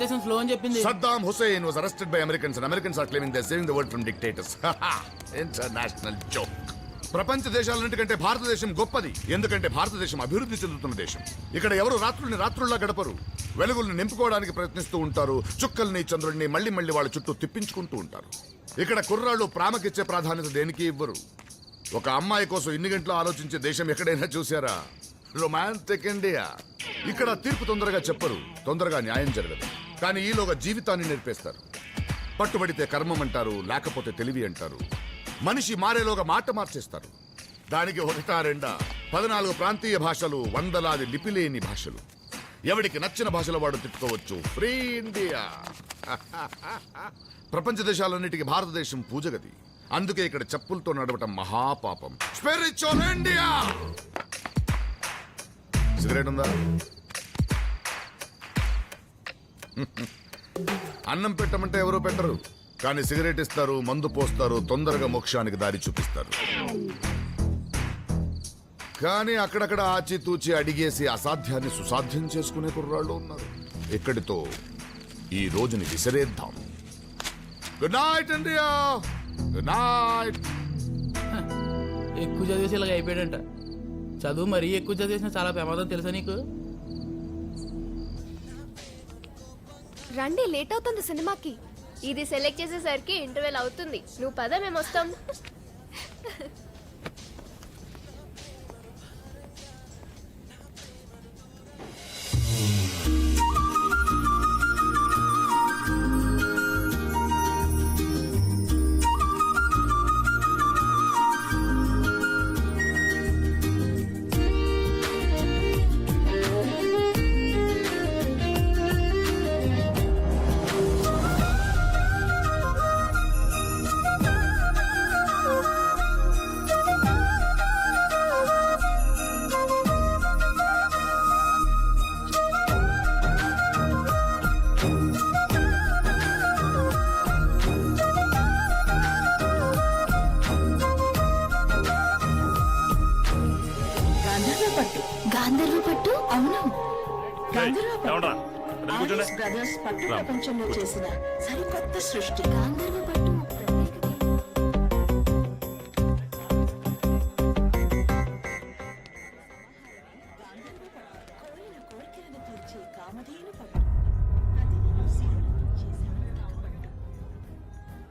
భారతదేశం స్లో అని చెప్పింది. Saddam Hussein was arrested by Americans and Americans are claiming they're saving the world from dictators. International joke. ప్రపంచ దేశాలన్నిటికంటే భారతదేశం గొప్పది. ఎందుకంటే భారతదేశం అభివృద్ధి చెందుతున్న దేశం. ఇక్కడ ఎవరు రాత్రుల్ని రాత్రుల్లా గడపరు. వెలుగుల్ని నింపుకోవడానికి ప్రయత్నిస్తూ ఉంటారు. చుక్కల్ని చంద్రుడిని మళ్ళీ మళ్ళీ వాళ్ళ చుట్టూ తిప్పించుకుంటూ ఉంటారు. ఇక్కడ కుర్రాళ్ళు ప్రేమకిచ్చే ప్రాధాన్యత దేనికి ఇవ్వరు. ఒక అమ్మాయి కోసం ఇన్ని గంటలు ఆలోచించే దేశం ఎక్కడైనా చూసారా? Romantic India. ఇక్కడ తీర్పు తొందరగా చెప్పరు, తొందరగా న్యాయం జరగదు. కానీ ఈలోగా జీవితాన్ని నేర్పేస్తారు. పట్టుబడితే కర్మం అంటారు, లేకపోతే తెలివి అంటారు. మనిషి మారేలోగా మాట మార్చేస్తారు. దానికి ఒకటా రెండా 14 ప్రాంతీయ భాషలు, వందలాది లిపిలేని భాషలు. ఎవడికి నచ్చిన భాషలో వాడు తిట్టుకోవచ్చు. Free India. ప్రపంచ దేశాలన్నిటికీ భారతదేశం పూజగది. అందుకే ఇక్కడ చెప్పులతో నడవటం మహాపాపం. Spiritual India. సిగరెట్ ఉందా? అన్నం పెట్టమంటే ఎవరూ పెట్టరు, కానీ సిగరెట్ ఇస్తారు, మందు పోస్తారు, తొందరగా మోక్షానికి దారి చూపిస్తారు. కానీ అక్కడక్కడ ఆచితూచి అడిగేసి అసాధ్యాన్ని సుసాధ్యం చేసుకునే కుర్రాళ్ళు ఉన్నారు. ఇక్కడితో ఈ రోజుని విసిరేద్దాం. Good night India. Good night. ఎక్కువ చదివేసి ఇలాగ అయిపోయాడంట. చదువు మరీ ఎక్కువ చదివేసిన చాలా ప్రమాదం తెలుసా నీకు? రండి, లేట్ అవుతుంది సినిమాకి. ఇది సెలెక్ట్ చేసేసరికి ఇంటర్వెల్ అవుతుంది. నువ్వు పద, మేము వస్తాం. గాంధర్వ పట్టు. అవును, బ్రదర్స్ పట్టు ప్రపంచంలో చేసిన సరికొత్త సృష్టి. గాంధర్వ పట్టు కోరికలను తీర్చే కామధేను పట్టు. ప్రతిదినం సిరులను చేసే అంతక పట్టు.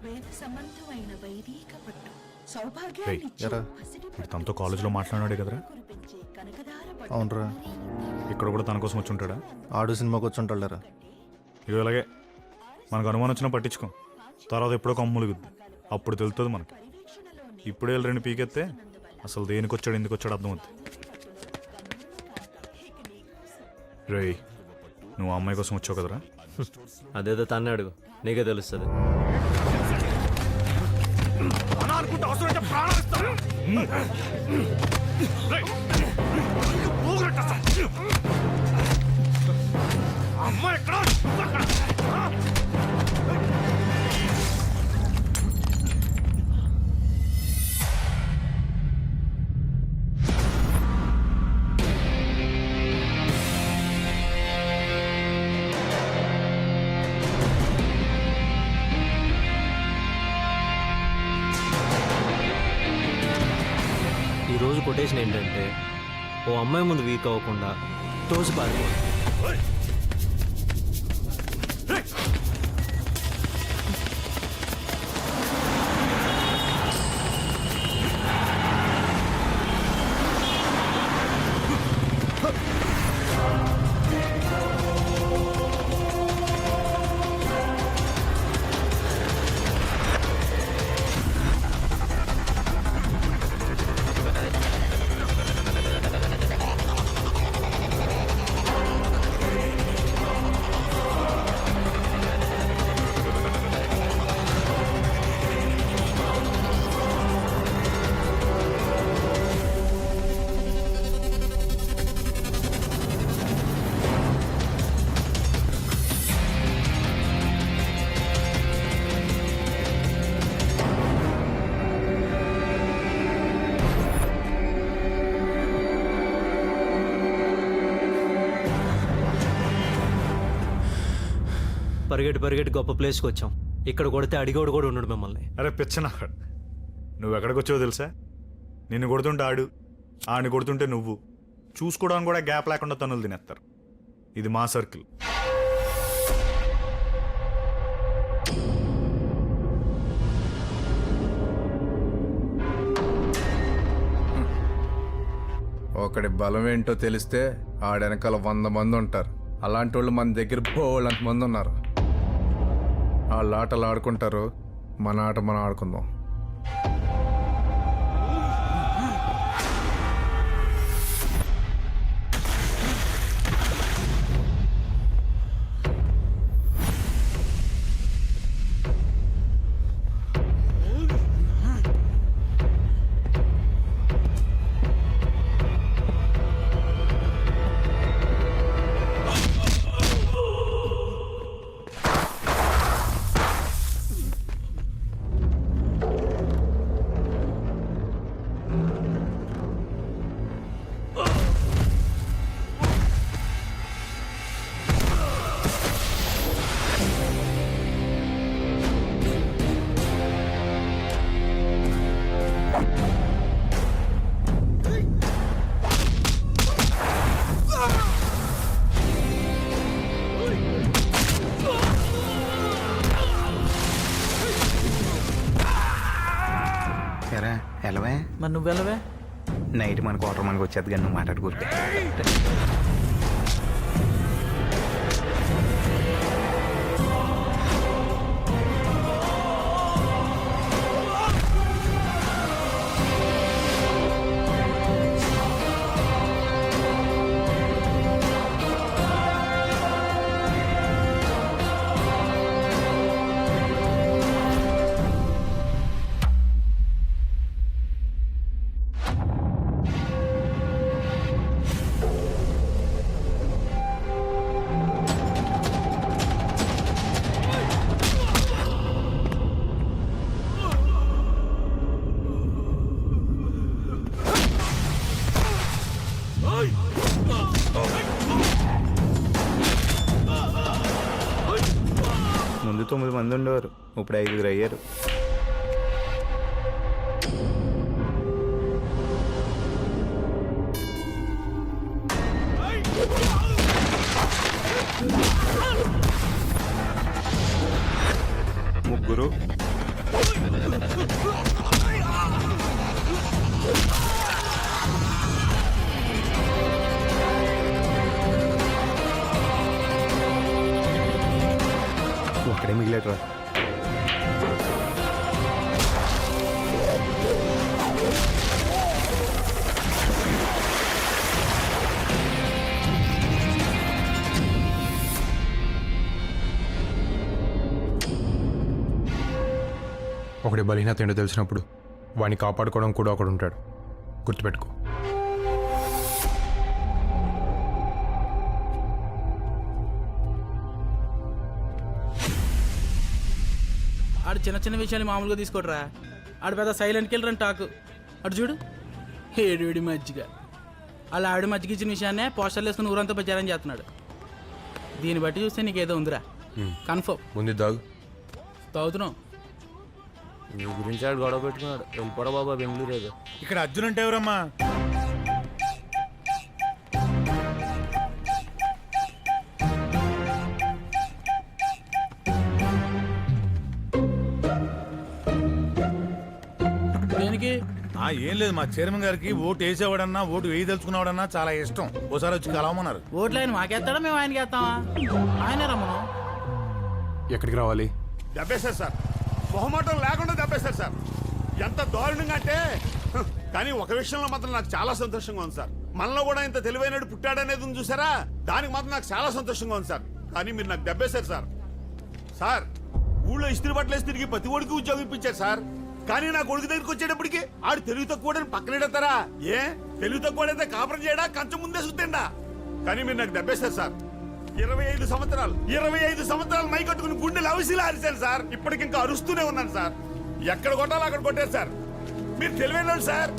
వేద సంబంధమైన వైదిక పట్టు. సౌభాగ్యాన్ని తనతో కాలేజీలో మాట్లాడాడు కదరా? కురిపించే కనకదార పట్టు. అవునరా, ఇక్కడ కూడా తన కోసం వచ్చి ఉంటాడా? ఆడు సినిమాకి వచ్చి ఉంటాడురా. ఇవి ఇలాగే మనకు అనుమానం వచ్చినా పట్టించుకో. తర్వాత ఎప్పుడో కమ్ములుగుద్ది, అప్పుడు తెలుస్తుంది మనకి. ఇప్పుడే రెండు పీకెత్తే అసలు దేనికి వచ్చాడు, ఎందుకు వచ్చాడు అర్థమవుతుంది. రేయ్, నువ్వు ఆ అమ్మాయి కోసం వచ్చావు కదరా? అదేదో తన్నే అడుగు, నీకే తెలుస్తుంది. ఈరోజు కొటేషన్ ఏంటంటే, ఓ అమ్మాయి ముందు వీక్ అవ్వకుండా తోసి పారిపోవాలి. పరిగెట్టి గొప్ప ప్లేస్కి వచ్చాం. ఇక్కడ కొడితే అడిగోడు కూడా ఉండడు మిమ్మల్ని. అరే పిచ్చనా, నువ్వు ఎక్కడికి వచ్చావో తెలుసా? నిన్ను కొడుతుంటే ఆడిని కొడుతుంటే నువ్వు చూసుకోవడానికి కూడా గ్యాప్ లేకుండా తన్నులు తినేస్తారు. ఇది మా సర్కిల్. ఒకడి బలం ఏంటో తెలిస్తే ఆడెనకాల 100 మంది ఉంటారు. అలాంటి వాళ్ళు మన దగ్గర బోళ్ళంత మంది ఉన్నారు. వాళ్ళ ఆటలు ఆడుకుంటారు, మన ఆట మనం ఆడుకుందాం. ఎరా ఎలవే మరి నువ్వు వెళ్ళవే? నైట్ మన క్వార్టర్ మనకు వచ్చేది కానీ నువ్వు మాట్లాడుకుంటే ముందు 9 మంది ఉండేవారు, ఇప్పుడు 5 అయ్యారు. ముగ్గురు ఒకడే మిగిలేట్రా. ఒకటి బలహీనత ఏంటో తెలిసినప్పుడు వాడిని కాపాడుకోవడం కూడా ఒకడు ఉంటాడు, గుర్తుపెట్టుకో. ఆడు చిన్న విషయాన్ని మామూలుగా తీసుకోడరా. ఆడు పెద్ద సైలెంట్ కిల్లర్ అని టాకు. అటు చూడు, ఏడు మజ్జిగ. అలా ఆవిడ మజ్జిగ ఇచ్చిన విషయాన్నే పోస్టర్లు వేసుకుని ఊరంతా ప్రచారం చేస్తున్నాడు. దీన్ని బట్టి చూస్తే నీకేదో ఉందిరా, కన్ఫర్మ్. ముందు దాగు. తాగుతున్నావు. నీ గురించి ఆడు గొడవ పెట్టుకున్నాడు. వెళ్ళిపోరా బాబా బెంగళూరు ఏదో. ఇక్కడ అర్జున్ అంటే ఎవరమ్మా? దేనికి? ఏం లేదు, మా చైర్మన్ గారికి ఓటు వేసేవాడన్నా ఓటు వేయదలుచుకున్నావాడన్నా చాలా ఇష్టం. ఓసారి వచ్చి కలవమన్నారు. ఓట్లు ఆయన మాకేస్తాడా, మేము ఆయనకి వేస్తామా? ఆయనే రమ్మను. ఎక్కడికి రావాలి? దెబ్బేశారు సార్, మొహమాటం లేకుండా దెబ్బేశారు సార్. ఎంత దారుణంగా అంటే కానీ ఒక విషయంలో మాత్రం నాకు చాలా సంతోషంగా ఉంది సార్. మనలో కూడా ఇంత తెలివైనడు పుట్టాడనేది ఉంది చూసారా, దానికి మాత్రం నాకు చాలా సంతోషంగా ఉంది సార్. కానీ మీరు నాకు దెబ్బేశారు సార్. సార్, ఊళ్ళో ఇస్త్రీ బట్టలేసి తిరిగి ప్రతి ఒడికి ఉద్యోగం ఇప్పించారు సార్. కానీ నా కొడుకు దగ్గరికి వచ్చేటప్పటికి ఆడు తెలివి తక్కువ పక్కనెడతారా? ఏ తెలివి తక్కువడైతే కాపురం చేయడా, కంచం ముందే సుత్తిండా? కానీ మీరు నాకు దెబ్బేశారు సార్. 25 సంవత్సరాలు మై కట్టుకుని గుండెలు అవిసిలా అరిశాను సార్. ఇప్పటికింకా అరుస్తూనే ఉన్నాను సార్. ఎక్కడ కొట్టాలో అక్కడ కొట్టారు సార్. మీరు తెలివైన సార్,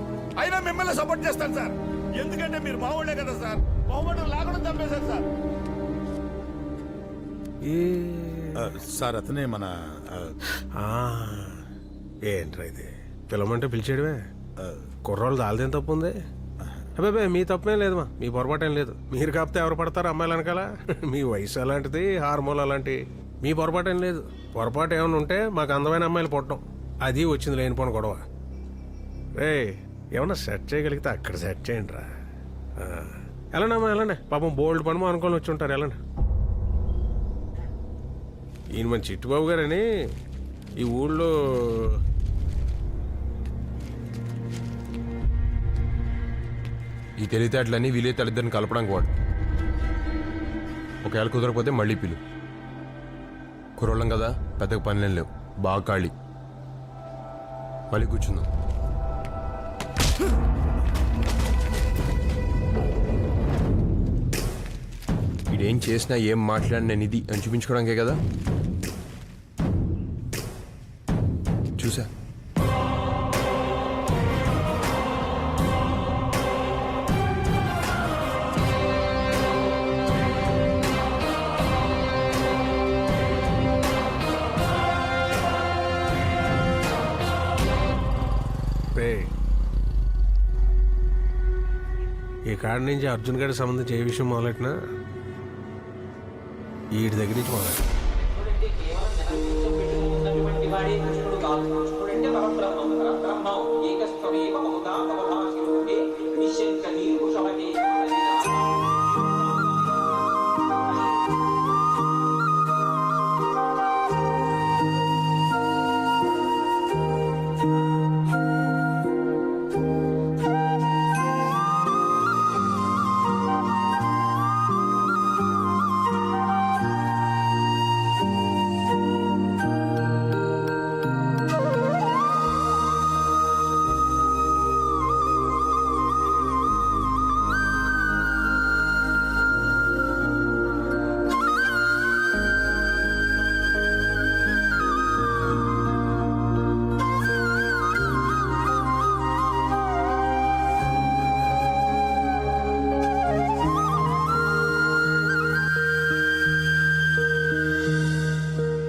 అయినా మిమ్మల్ని సపోర్ట్ చేస్తాను సార్. ఎందుకంటే మీరు మావాళ్లే కదా సార్. మొహమాటం లేకుండా చంపేశారు సార్. సార్ అతనే మన ఏంట్రా ఇది పిలవమంటే పిలిచేయడమే కుర్రోళ్ళు దాల్దేం తప్పు ఉంది అబ్బాయి మీ తప్పేం లేదమ్మా మీ పొరపాటేం లేదు మీరు కాకపోతే ఎవరు పడతారు అమ్మాయిలు అనకాల మీ వయసు అలాంటిది హార్మోన్ అలాంటి మీ పొరపాటేం లేదు పొరపాటు ఏమైనా ఉంటే మాకు అందమైన అమ్మాయిలు పుట్టడం అది వచ్చింది లేనిపోను గొడవ రే ఏమన్నా సెట్ చేయగలిగితే అక్కడ సెట్ చేయండి రా వెళ్ళండమ్మా వెళ్ళండి పాపం బోల్డ్ పనమో అనుకొని వచ్చి ఉంటారు వెళ్ళండి ఈయన మన చిట్టుబాబు గారని ఈ ఊళ్ళో ఈ తెలివితేటలన్నీ వీలే తల్లిద్దరిని కలపడానికి వాడు ఒకవేళ కుదరకపోతే మళ్ళీ పిలు కుర్రోళ్ళం కదా పెద్దగా పనులేం లేవు బాగా ఖాళీ మళ్ళీ కూర్చుందాం వీడేం చేసినా ఏం మాట్లాడినా నేను ఇది అని చూపించుకోవడానికే కదా చూసా ఈ కాడి నుంచి అర్జున్ గారికి సంబంధించి ఏ విషయం మొదలెట్టినా వీటి దగ్గర నుంచి మొదలెట్టిన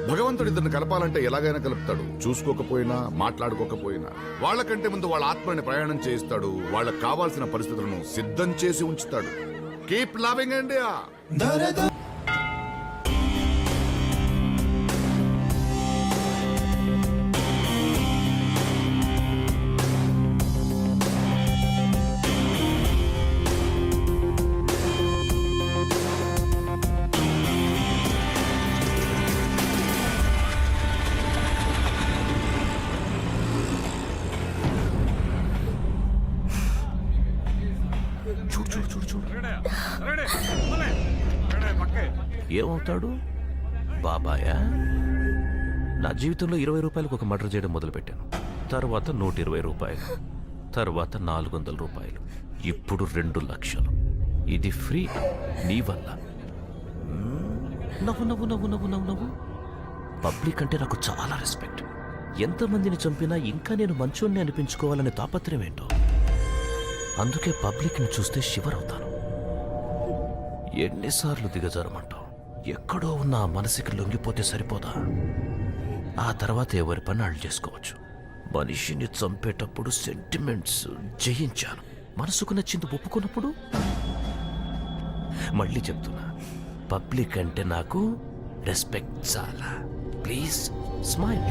భగవంతుడు ఇద్దరిని కలపాలంటే ఎలాగైనా కలుపుతాడు. చూసుకోకపోయినా మాట్లాడుకోకపోయినా వాళ్ళకంటే ముందు వాళ్ళ ఆత్మని ప్రయాణం చేయిస్తాడు. వాళ్ళకి కావాల్సిన పరిస్థితులను సిద్ధం చేసి ఉంచుతాడు. Keep loving India. ఏమవుతాడు బాబాయా? నా జీవితంలో 20 రూపాయలకు ఒక మర్డర్ చేయడం మొదలుపెట్టాను. తర్వాత 120 రూపాయలు, తర్వాత 400 రూపాయలు, ఇప్పుడు 2 లక్షలు. ఇది ఫ్రీ నీ వల్ల. నవ్వు నవ్వు నవ్వు నవ్వు నవ్వు నవ్వు. పబ్లిక్ అంటే నాకు చాలా రెస్పెక్ట్. ఎంతమందిని చంపినా ఇంకా నేను మంచోన్ని అనిపించుకోవాలనే తాపత్రయం ఏంటో. అందుకే పబ్లిక్ని చూస్తే షివర్ అవుతాను. ఎన్నిసార్లు దిగజారమంటావు? ఎక్కడో ఉన్న ఆ మనసుకి లొంగిపోతే సరిపోదా? ఆ తర్వాత ఎవరి పని వాళ్ళు చేసుకోవచ్చు. మనిషిని చంపేటప్పుడు సెంటిమెంట్స్ జయించాను. మనసుకు నచ్చింది ఒప్పుకున్నప్పుడు మళ్ళీ చెప్తున్నా, పబ్లిక్ అంటే నాకు రెస్పెక్ట్ చాలా. Please smile.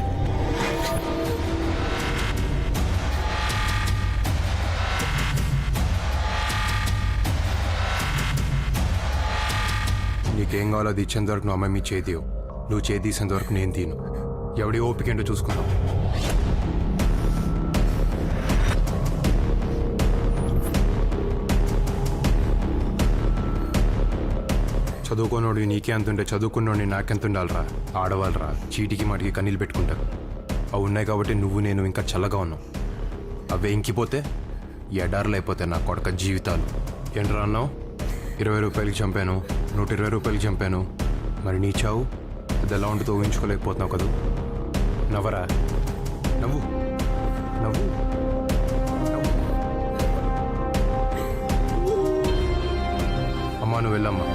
నీకేం కావాలో అది ఇచ్చేంత వరకు నువ్వు అమ్మాయి మీ చేతివు. నువ్వు చేతీసేంత వరకు నేను తీను. ఎవడి ఓపిక ఏంటో చూసుకున్నావు. చదువుకోనోడు నీకే అంతుంటే చదువుకున్నోడిని నాకెంత ఉండాలిరా? ఆడవాళ్ళరా చీటికి మాటికి కన్నీళ్ళు పెట్టుకుంటారు. అవి ఉన్నాయి కాబట్టి నువ్వు నేను ఇంకా చల్లగా ఉన్నావు. అవే ఇంకిపోతే ఎడార్లు అయిపోతాయి నా కొడక జీవితాలు. ఏంట్రా అన్నావు? 20 రూపాయలకి చంపాను, 120 రూపాయలకి చంపాను. మరి నీ చావు అది ఎలా ఉంటుందో ఊహించుకోలేకపోతున్నావు కదా. నవ్వరా, నవ్వు నవ్వు. అమ్మా నువ్వు వెళ్ళమ్మా.